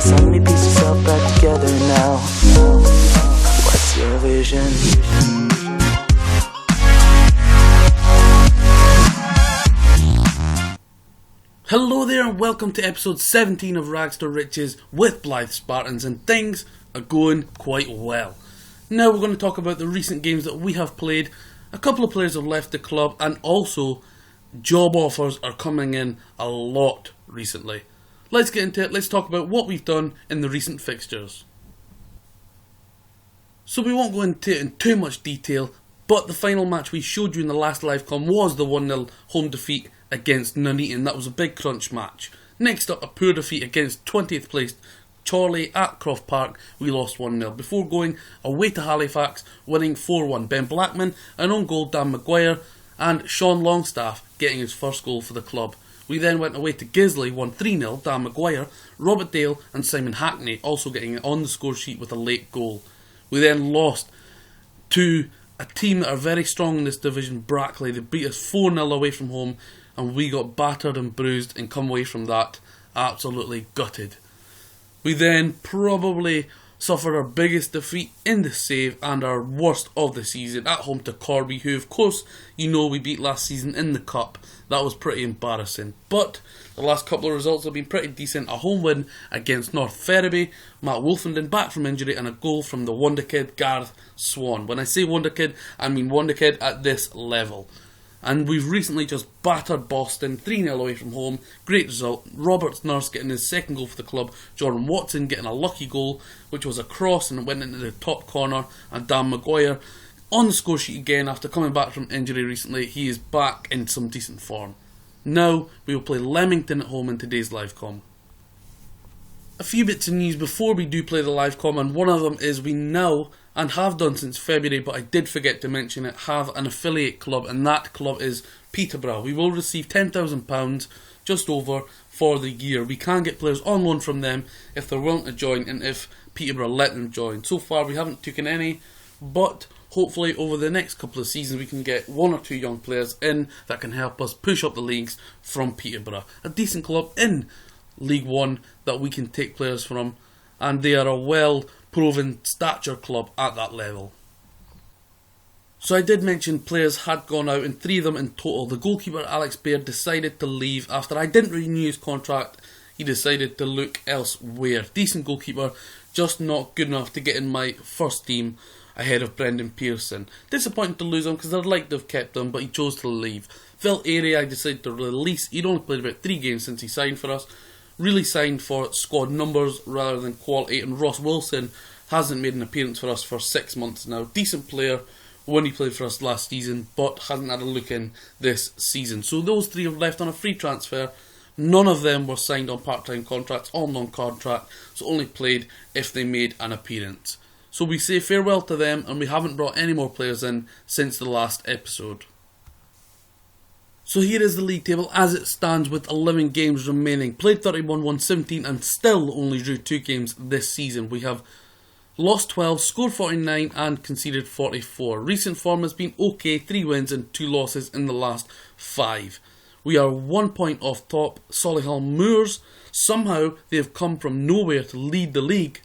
so many pieces all back together now. What's your vision? Hello there and welcome to episode 17 of Rags to Riches with Blyth Spartans, and things are going quite well. Now we're going to talk about the recent games that we have played. A couple of players have left the club, and also job offers are coming in a lot recently. Let's get into it. Let's talk about what we've done in the recent fixtures. So we won't go into it in too much detail, but the final match we showed you in the last live com was the 1-0 home defeat against Nuneaton. That was a big crunch match. Next up, a poor defeat against 20th placed Chorley at Croft Park. We lost 1-0 before going away to Halifax, winning 4-1. Ben Blackman, an own goal, Dan Maguire, and Sean Longstaff getting his first goal for the club. We then went away to Gisley, won 3-0, Dan Maguire, Robert Dale and Simon Hackney also getting on the score sheet with a late goal. We then lost to a team that are very strong in this division, Brackley. They beat us 4-0 away from home, and we got battered and bruised and come away from that absolutely gutted. We then probably suffered our biggest defeat in the save and our worst of the season at home to Corby, who of course you know we beat last season in the Cup. That was pretty embarrassing. But the last couple of results have been pretty decent. A home win against North Ferriby, Matt Wolfenden back from injury, and a goal from the Wonder Kid, Gareth Swan. When I say Wonder Kid, I mean Wonder Kid at this level. And we've recently just battered Boston 3-0 away from home. Great result. Robert Nurse getting his second goal for the club. Jordan Watson getting a lucky goal, which was a cross and it went into the top corner. And Dan Maguire on the score sheet again after coming back from injury recently. He is back in some decent form. Now we will play Leamington at home in today's live com. A few bits of news before we do play the live com, and one of them is we now, and have done since February, but I did forget to mention it, have an affiliate club, and that club is Peterborough. We will receive £10,000 just over for the year. We can get players on loan from them if they're willing to join and if Peterborough let them join. So far we haven't taken any, but hopefully over the next couple of seasons we can get one or two young players in that can help us push up the leagues from Peterborough. A decent club in League 1 that we can take players from, and they are a well-proven stature club at that level. So I did mention players had gone out, and 3 of them in total. The goalkeeper Alex Baird decided to leave after I didn't renew his contract. He decided to look elsewhere. Decent goalkeeper, just not good enough to get in my first team ahead of Brendan Pearson. Disappointing to lose him because I'd like to have kept him, but he chose to leave. Phil Airy I decided to release. He'd only played about 3 games since he signed for us. Really signed for squad numbers rather than quality, and Ross Wilson hasn't made an appearance for us for 6 months now. Decent player when he played for us last season, but hasn't had a look in this season. So those 3 have left on a free transfer. None of them were signed on part-time contracts, all non-contract, so only played if they made an appearance. So we say farewell to them, and we haven't brought any more players in since the last episode. So here is the league table as it stands with 11 games remaining. Played 31, won 17 and still only drew 2 games this season. We have lost 12, scored 49 and conceded 44. Recent form has been okay, 3 wins and 2 losses in the last 5. We are 1 point off top Solihull Moors. Somehow they have come from nowhere to lead the league,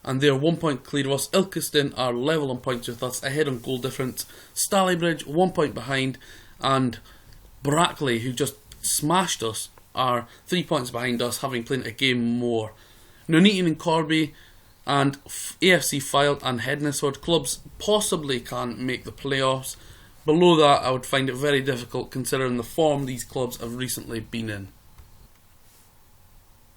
and they are 1 point clear of us. Ilkeston are level on points with us, ahead on goal difference. Stalybridge 1 point behind, and Brackley, who just smashed us, are 3 points behind us, having played a game more. Nuneaton and Corby and A.F.C. Fylde and Hednesford clubs possibly can make the playoffs. Below that I would find it very difficult considering the form these clubs have recently been in.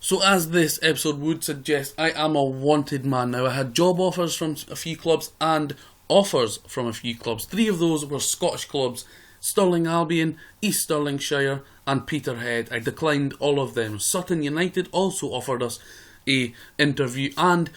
So as this episode would suggest, I am a wanted man now. I had job offers from a few clubs and offers from a few clubs. 3 of those were Scottish clubs: Stirling Albion, East Stirlingshire and Peterhead. I declined all of them. Sutton United also offered us a interview, and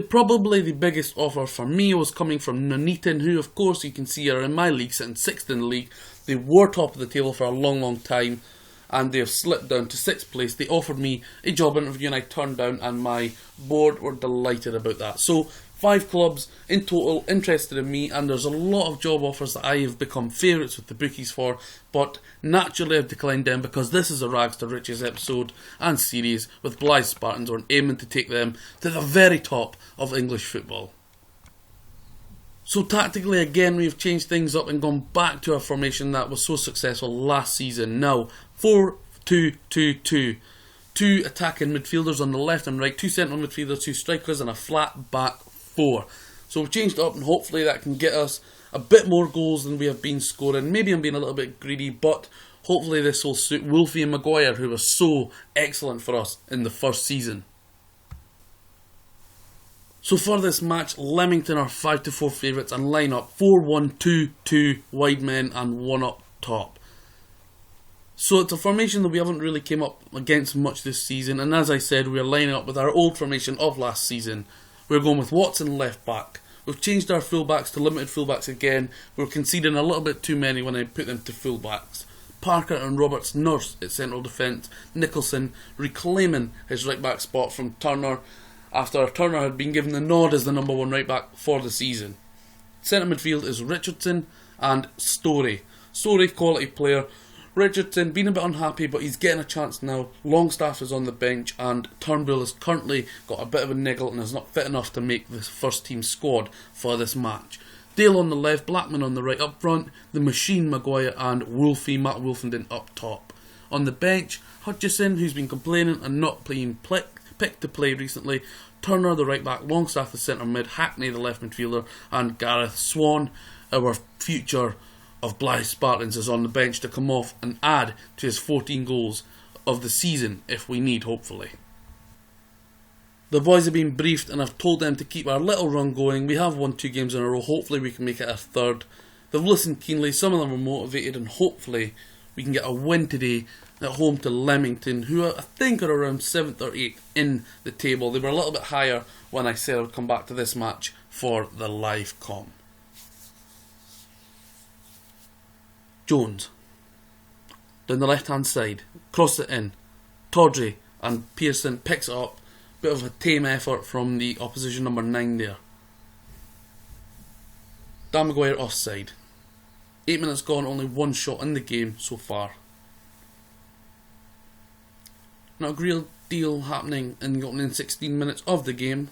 probably the biggest offer for me was coming from Nuneaton, who of course you can see are in my league, sitting 6th in the league. They were top of the table for a long time, and they have slipped down to 6th place. They offered me a job interview and I turned down, and my board were delighted about that. So 5 clubs in total interested in me, and there's a lot of job offers that I have become favourites with the bookies for, but naturally I've declined them because this is a Rags to Riches episode and series with Blyth Spartans. We're aiming to take them to the very top of English football. So tactically again we've changed things up and gone back to our formation that was so successful last season. Now 4-2-2-2. 2 attacking midfielders on the left and right, 2 central midfielders, 2 strikers and a flat back 4. So we've changed it up and hopefully that can get us a bit more goals than we have been scoring. Maybe I'm being a little bit greedy, but hopefully this will suit Wolfie and Maguire, who was so excellent for us in the first season. So for this match, Leamington are 5-4 favourites and line up 4-1-2-2 wide men and 1 up top. So it's a formation that we haven't really came up against much this season, and as I said, we are lining up with our old formation of last season. We're going with Watson left back. We've changed our fullbacks to limited fullbacks again. We're conceding a little bit too many when I put them to fullbacks. Parker and Roberts nurse at central defence. Nicholson reclaiming his right back spot from Turner after Turner had been given the nod as the number 1 right back for the season. Centre midfield is Richardson and Storey. Storey, quality player. Richardson been a bit unhappy, but he's getting a chance now. Longstaff is on the bench and Turnbull has currently got a bit of a niggle and is not fit enough to make the first team squad for this match. Dale on the left, Blackman on the right up front, the Machine Maguire and Wolfie Matt Wolfenden up top. On the bench, Hutchison, who's been complaining and not playing picked to play recently, Turner the right back, Longstaff the centre mid, Hackney the left midfielder and Gareth Swan, our future of Blyth Spartans, is on the bench to come off and add to his 14 goals of the season if we need, hopefully. The boys have been briefed and I've told them to keep our little run going. We have won 2 games in a row, hopefully we can make it a third. They've listened keenly, some of them are motivated, and hopefully we can get a win today at home to Leamington, who I think are around 7th or 8th in the table. They were a little bit higher when I said I would come back to this match for the live com. Jones, down the left hand side, cross it in, Tawdry and Pearson picks it up, bit of a tame effort from the opposition number 9 there. Dan Maguire offside, 8 minutes gone, only 1 shot in the game so far. Not a great deal happening in the opening 16 minutes of the game,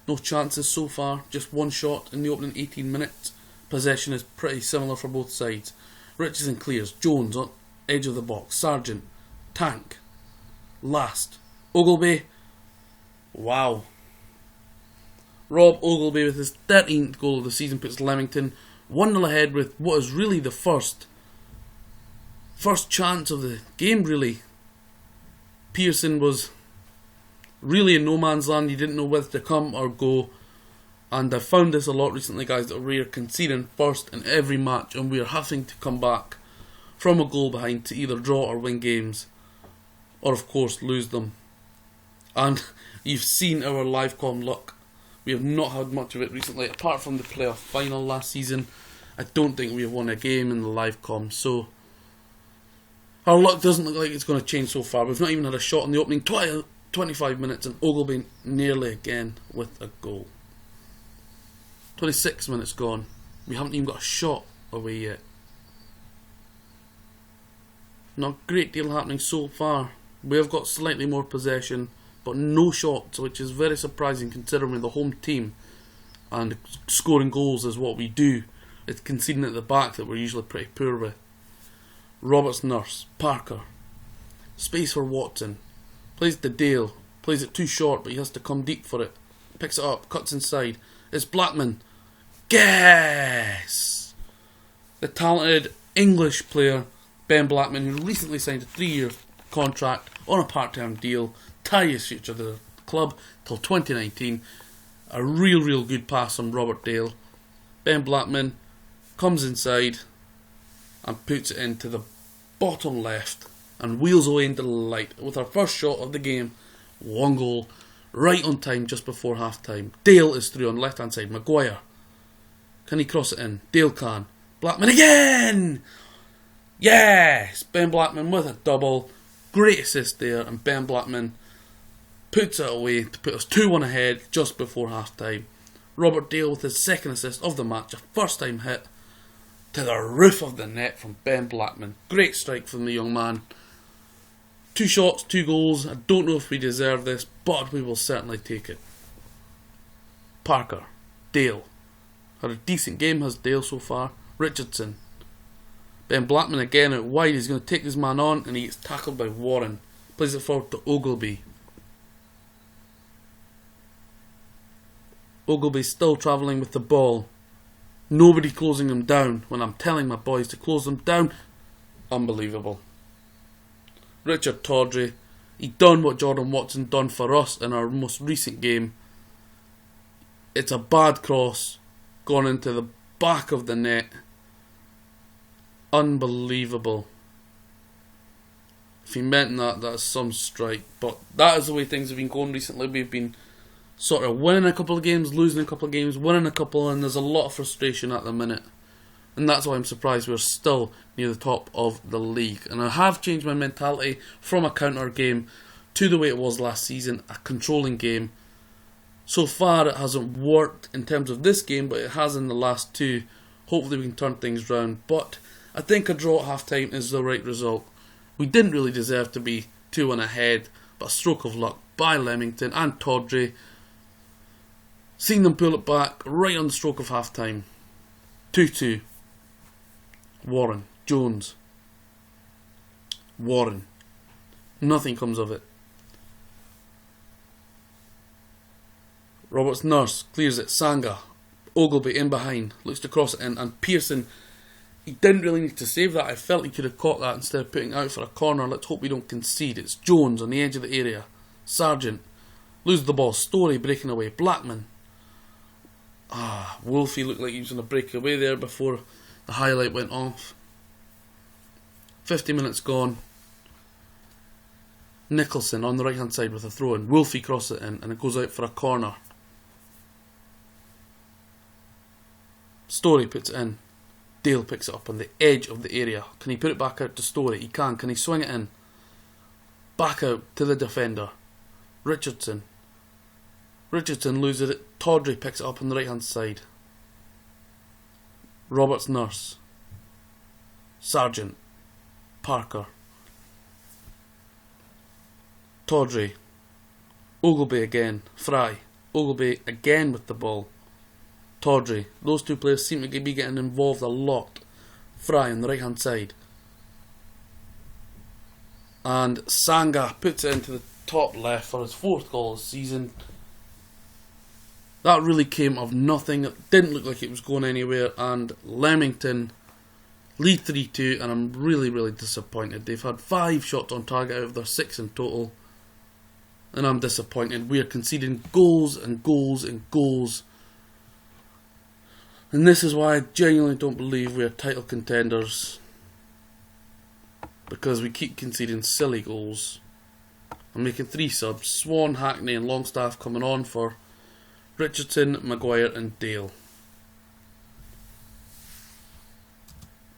no chances so far, just 1 shot in the opening 18 minutes. Possession is pretty similar for both sides. Richardson clears, Jones on edge of the box, Sargent, Tank, Last, Ogilvie, wow. Rob Ogilvie with his 13th goal of the season puts Leamington 1-0 ahead with what is really the first chance of the game really. Pearson was really in no man's land, he didn't know whether to come or go. And I've found this a lot recently, guys, that we are conceding first in every match and we are having to come back from a goal behind to either draw or win games, or of course lose them. And you've seen our live com luck. We have not had much of it recently, apart from the playoff final last season. I don't think we have won a game in the live com, so our luck doesn't look like it's going to change so far. We've not even had a shot in the opening 25 minutes and Ogilvie nearly again with a goal. 26 minutes gone. We haven't even got a shot away yet. Not a great deal happening so far. We have got slightly more possession, but no shots, which is very surprising considering we're the home team and scoring goals is what we do. It's conceding at the back that we're usually pretty poor with. Roberts nurse, Parker. Space for Watson. Plays to Dale. Plays it too short, but he has to come deep for it. Picks it up, cuts inside. It's Blackman. Guess! The talented English player Ben Blackman, who recently signed a 3-year contract on a part-time deal, tie his future to the club till 2019. A real good pass from Robert Dale. Ben Blackman comes inside and puts it into the bottom left and wheels away into the light with our first shot of the game. 1 goal, right on time just before half time. Dale is through on the left hand side. Maguire, can he cross it in? Dale can. Blackman again! Yes! Ben Blackman with a double. Great assist there, and Ben Blackman puts it away to put us 2-1 ahead just before half time. Robert Dale with his second assist of the match, a first time hit to the roof of the net from Ben Blackman. Great strike from the young man. 2 shots, 2 goals. I don't know if we deserve this, but we will certainly take it. Parker, Dale. Had a decent game, has Dale so far. Richardson. Ben Blackman again out wide. He's going to take his man on and he gets tackled by Warren. Plays it forward to Ogilvy. Ogilvy still travelling with the ball. Nobody closing him down when I'm telling my boys to close them down. Unbelievable. Richard Tawdry, he done what Jordan Watson done for us in our most recent game. It's a bad cross, gone into the back of the net. Unbelievable. If he meant that, that's some strike. But that is the way things have been going recently. We've been sort of winning a couple of games, losing a couple of games, winning a couple, and there's a lot of frustration at the minute. And that's why I'm surprised we're still near the top of the league. And I have changed my mentality from a counter game to the way it was last season, a controlling game. So far it hasn't worked in terms of this game, but it has in the last 2. Hopefully we can turn things round. But I think a draw at half time is the right result. We didn't really deserve to be 2-1 ahead, but a stroke of luck by Leamington and Tawdry. Seen them pull it back right on the stroke of half time. 2-2. Warren, Jones, Warren. Nothing comes of it. Roberts Nurse clears it. Sanga, Ogilvy in behind, looks to cross it in, and Pearson, he didn't really need to save that. I felt he could have caught that instead of putting it out for a corner. Let's hope we don't concede. It's Jones on the edge of the area. Sargent loses the ball. Story breaking away. Blackman. Wolfie looked like he was going to break away there before the highlight went off. 50 minutes gone. Nicholson on the right hand side with a throw in. Wolfie crosses it in and it goes out for a corner. Story puts it in. Dale picks it up on the edge of the area. Can he put it back out to Story? He can. Can he swing it in? Back out to the defender. Richardson. Richardson loses it. Tawdry picks it up on the right hand side. Roberts Nurse. Sargent. Parker. Tawdry. Ogilvy again. Fry. Ogilvy again with the ball. Tawdry. Those 2 players seem to be getting involved a lot. Fry on the right hand side. And Sanga puts it into the top left for his 4th goal of the season. That really came of nothing. It didn't look like it was going anywhere. And Leamington lead 3-2. And I'm really, really disappointed. They've had 5 shots on target out of their 6 in total. And I'm disappointed. We are conceding goals and goals and goals. And this is why I genuinely don't believe we are title contenders. Because we keep conceding silly goals. I'm making 3 subs. Swan, Hackney and Longstaff coming on for Richardson, Maguire and Dale.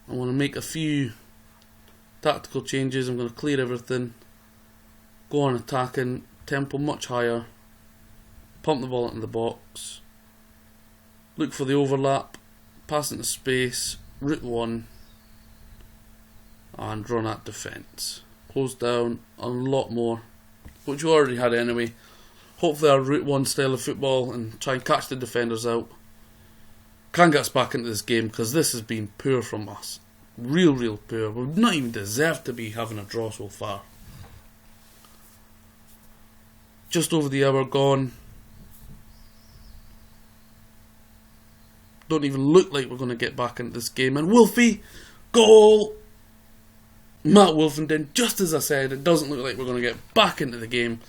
I want to make a few tactical changes. I'm going to clear everything. Go on attacking. Tempo much higher. Pump the ball into the box. Look for the overlap. Pass into space. Route 1. And run at defence. Close down a lot more, which we already had anyway. Hopefully our Route 1 style of football and try and catch the defenders out can get us back into this game, because this has been poor from us. Real poor. We've not even deserved to be having a draw so far. Just over the hour gone. Don't even look like we're going to get back into this game. And Wolfie, goal! Matt Wolfenden, just as I said, it doesn't look like we're going to get back into the game.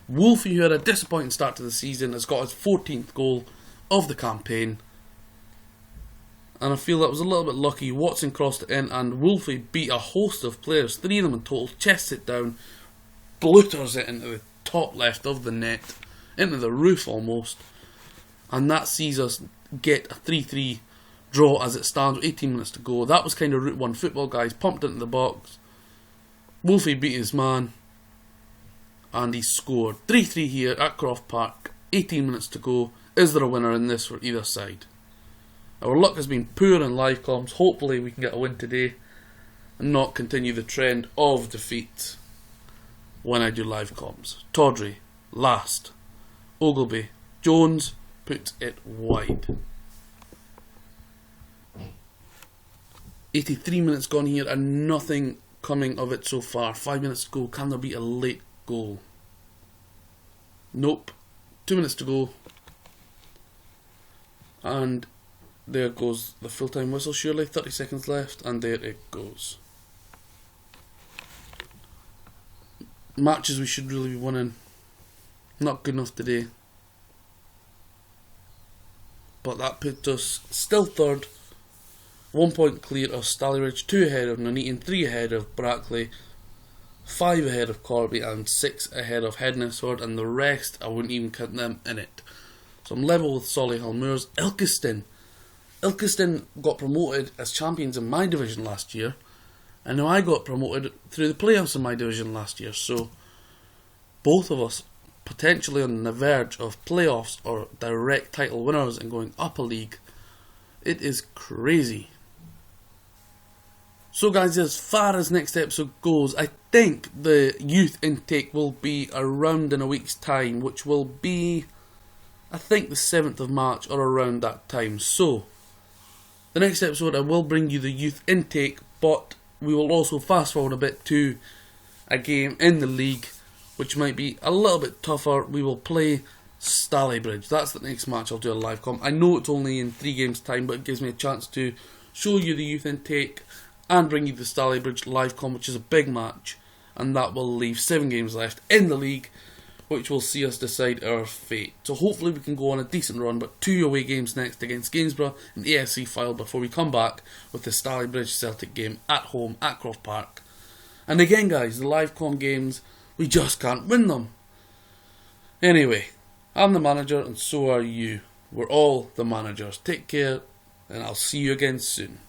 Wolfie, who had a disappointing start to the season, has got his 14th goal of the campaign. And I feel that was a little bit lucky. Watson crossed it in and Wolfie beat a host of players, 3 of them in total, chests it down, blooters it into the top left of the net, into the roof almost. And that sees us get a 3-3 draw as it stands with 18 minutes to go. That was kind of Route 1 football, guys. Pumped into the box. Wolfie beat his man. And he scored. 3-3 here at Croft Park. 18 minutes to go Is there a winner in this for either side? Our luck has been poor in live comms. Hopefully we can get a win today and not continue the trend of defeat when I do live comms. Tawdry, last. Ogilvy, Jones, put it wide. 83 minutes gone here and nothing coming of it so far. 5 minutes to go. Can there be a late goal? Nope. 2 minutes to go. And there goes the full-time whistle, surely. 30 seconds left, and there it goes. Matches we should really be winning. Not good enough today. But that put us still third. 1 point clear of Stalybridge, 2 ahead of Nuneaton, 3 ahead of Brackley, 5 ahead of Corby, and 6 ahead of Hednesford, and the rest, I wouldn't even count them in it. So I'm level with Solihull Moors. Ilkeston got promoted as champions in my division last year, and now I got promoted through the playoffs in my division last year, so both of us potentially on the verge of playoffs or direct title winners and going up a league. It is crazy. So guys, as far as next episode goes, I think the youth intake will be around in a week's time, which will be, I think, the 7th of March or around that time. So, the next episode I will bring you the youth intake, but we will also fast forward a bit to a game in the league, which might be a little bit tougher. We will play Stalybridge. That's the next match I'll do a live com. I know it's only in 3 games time, but it gives me a chance to show you the youth intake and bring you the Stalybridge live com, which is a big match, and that will leave 7 games left in the league, which will see us decide our fate. So hopefully we can go on a decent run, but 2 away games next against Gainsborough and A.F.C File before we come back with the Stalybridge Celtic game at home at Croft Park. And again guys, the live com games, we just can't win them. Anyway, I'm the manager and so are you. We're all the managers. Take care and I'll see you again soon.